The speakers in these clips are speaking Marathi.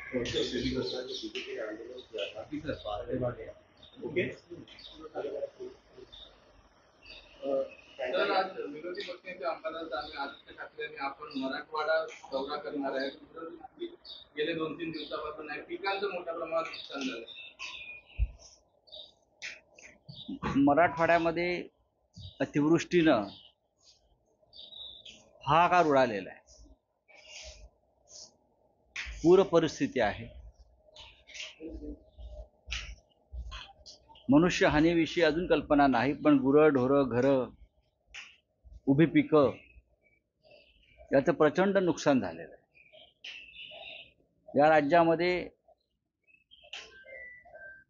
ओके. तर आज विरोधी पक्षाचे आमदार आदित्य ठाकरे आणि आपण मराठवाडा दौरा करणार आहे. गेले 2-3 दिवसापासून आहे, पिकांचं मोठ्या प्रमाणात नुकसान झालं. मराठवाड्यामध्ये अतिवृष्टीनं हाहाकार उडालेला आहे. पूर परिस्थिती आहे. मनुष्य हानीविषयी अजून कल्पना नाही, पण गुरं ढोरं घरं उभी पिकं याचं प्रचंड नुकसान झालेलं आहे. या राज्यामध्ये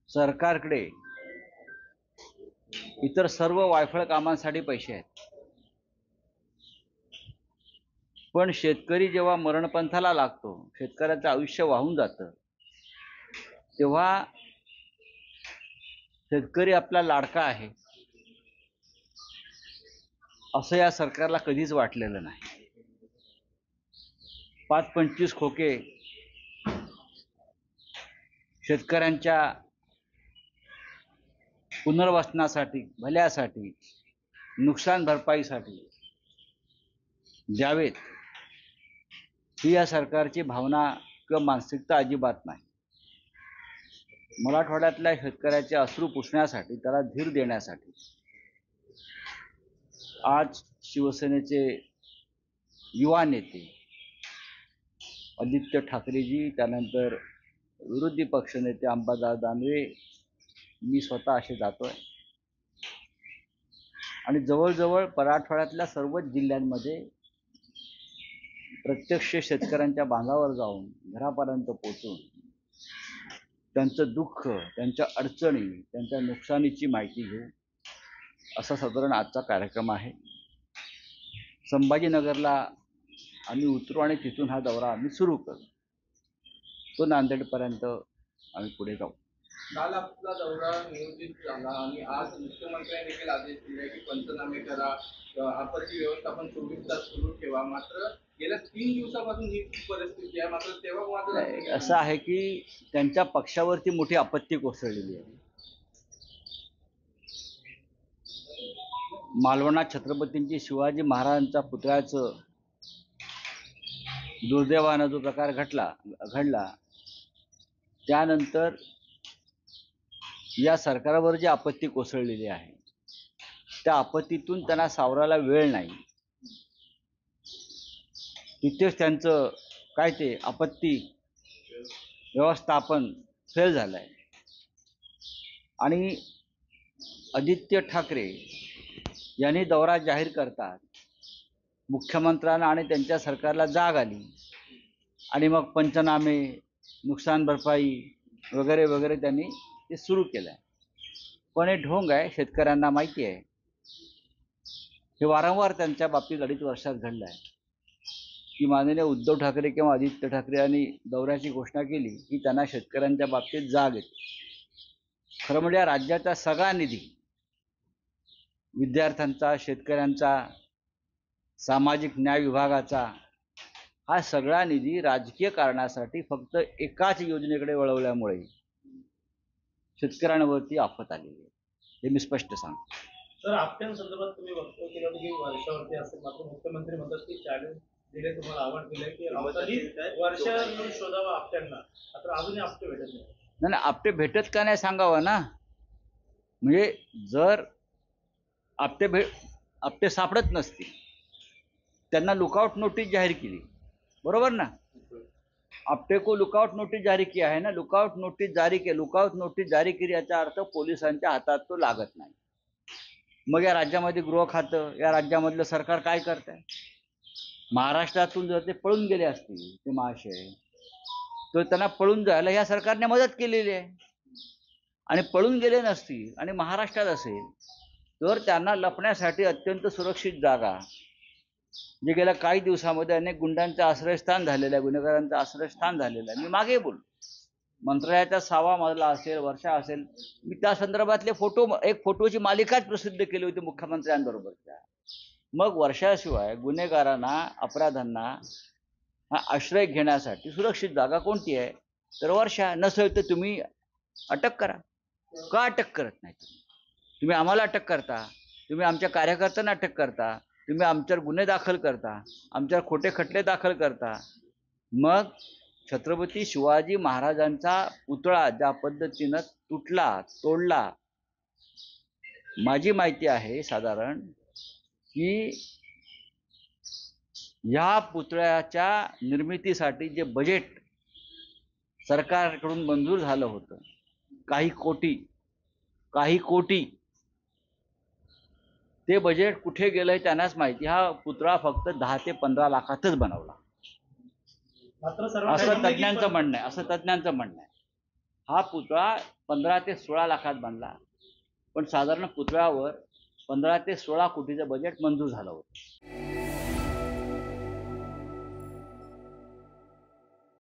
सरकारकडे इतर सर्व वायफळ कामांसाठी पैसे आहेत, पण शेतकरी जेव्हा मरणपंथाला लागतो, शेतकऱ्याचं आयुष्य वाहून जातं, तेव्हा शेतकरी आपला लाडका आहे असं या सरकारला कधीच वाटलेलं नाही. 5-25 खोके शेतकऱ्यांच्या पुनर्वसनासाठी, भल्यासाठी, नुकसान भरपाईसाठी द्यावेत ही या सरकारची भावना किंवा मानसिकता अजिबात नाही. मराठवाड्यातल्या शेतकऱ्याचे अश्रू पुसण्यासाठी, त्याला धीर देण्यासाठी आज शिवसेनेचे युवा नेते आदित्य ठाकरेजी, त्यानंतर विरोधी पक्षनेते अंबादास दानवे, मी स्वतः असे जातोय आणि जवळजवळ मराठवाड्यातल्या सर्वच जिल्ह्यांमध्ये प्रत्यक्ष शेतकऱ्यांच्या बांधावर जाऊन, घरापर्यंत पोहोचून त्यांचं दुःख, त्यांच्या अडचणी, त्यांच्या नुकसानीची माहिती घेऊ असा साधारण आजचा कार्यक्रम आहे. संभाजीनगरला आम्ही उतरू आणि तिथून हा दौरा आम्ही सुरू करू. तो नांदेडपर्यंत आम्ही पुढे जाऊ. काल आपला दौरा नियोजित झाला आणि आज मुख्यमंत्र्यांनी देखील आदेश दिले की पंचनामे करा, आपत्ती व्यवस्थापन 24 तास सुरू ठेवा. मात्र गेल्या 3 दिवसापासून ही परिस्थिती आहे. मात्र तेव्हा मात्र असं आहे की त्यांच्या पक्षावरती मोठी आपत्ती कोसळलेली आहे. मालवणात छत्रपतींची शिवाजी महाराजांच्या पुतळ्याचं दुर्दैवानं जो प्रकार घडला त्यानंतर या सरकारवर जी आपत्ती कोसळलेली आहे, त्या आपत्तीतून त्यांना सावरायला वेळ नाही. तिथेच त्यांचं काय ते आपत्ती व्यवस्थापन फेल झालं आहे आणि आदित्य ठाकरे यांनी दौरा जाहीर करतात मुख्यमंत्र्यांना आणि त्यांच्या सरकारला जाग आली आणि मग पंचनामे, नुकसान भरपाई वगैरे वगैरे त्यांनी ते सुरू केलं आहे. पण हे ढोंग आहे, शेतकऱ्यांना माहिती आहे. हे वारंवार त्यांच्या बाबतीत 2.5 वर्षात घडलं आहे की माननीय उद्धव ठाकरे किंवा आदित्य ठाकरे यांनी दौऱ्याची घोषणा केली की त्यांना शेतकऱ्यांच्या बाबतीत जाग येते. खरं म्हणजे राज्याचा सगळा निधी, विद्यार्थ्यांचा, शेतकऱ्यांचा, सामाजिक न्याय विभागाचा, हा सगळा निधी राजकीय कारणासाठी फक्त एकाच योजनेकडे वळवल्यामुळे शेतकऱ्यांवरती आफत आलेली आहे. हे मी स्पष्ट सांगतो. सर, आपट्यांसंदर्भात तुम्ही वक्तव्य केलं होतं की वर्षावरती असेल, मात्र मुख्यमंत्री म्हणतात की चॅलेंज दिले, तुम्हाला आव्हान दिलंय की वर्ष शोधावा आपट्यांना. मात्र अजूनही आपटे भेटत नाही. नाही, आपटे भेटत का नाही सांगावं ना. म्हणजे जर आपटे सापडत नसतील, त्यांना लुकआउट नोटीस जाहीर केली, बरोबर ना. आपटे को लुकआउट नोटीस जारी किया है ना. लुकआउट नोटीस जारी केली याचा अर्थ पोलिसांच्या हातात तो लागत नाही. मग या राज्यामध्ये गृह खातं, या राज्यामधलं सरकार काय करत आहे? महाराष्ट्रातून जर ते पळून गेले असतील ते महाशय, तर त्यांना पळून जायला या सरकारने मदत केलेली आहे. आणि पळून गेले नसतील आणि महाराष्ट्रात असेल तर त्यांना लपण्यासाठी अत्यंत सुरक्षित जागा, जे गेल्या काही दिवसामध्ये अनेक गुंडांचं आश्रयस्थान झालेलं आहे, गुन्हेगारांचं आश्रयस्थान झालेलं आहे. मी मागे बोललो, मंत्रालयाचा 6वा मजला असेल, वर्षा असेल, मी त्या संदर्भातले एक फोटोची मालिकाच प्रसिद्ध केली होती मुख्यमंत्र्यांबरोबरच्या. मग वर्षाशिवाय गुन्हेगारांना, अपराधांना आश्रय घेण्यासाठी सुरक्षित जागा कोणती आहे? तर वर्षा, नसेल तर तुम्ही अटक करा. का अटक करत नाही तुम्ही आम्हाला अटक करता, तुम्ही आमच्या कार्यकर्त्यांना अटक करता, तुम्ही आमच्यावर गुन्हे दाखल करता, आमच्यावर खोटे खटले दाखल करता. मग छत्रपती शिवाजी महाराजांचा पुतळा ज्या पद्धतीनं तुटला, तोडला, माझी माहिती आहे साधारण की ह्या पुतळ्याच्या निर्मितीसाठी जे बजेट सरकारकडून मंजूर झालं होतं, काही कोटी, ते बजेट कुठे गेलंय त्यांनाच माहिती. हा पुतळा फक्त 10 ते 15 लाखातच बनवला, मात्र असं तज्ज्ञांचं म्हणणं आहे. हा पुतळा 15 ते 16 लाखात बनला, पण साधारण पुतळ्यावर 15 ते 16 कोटीचं बजेट मंजूर झालं होतं.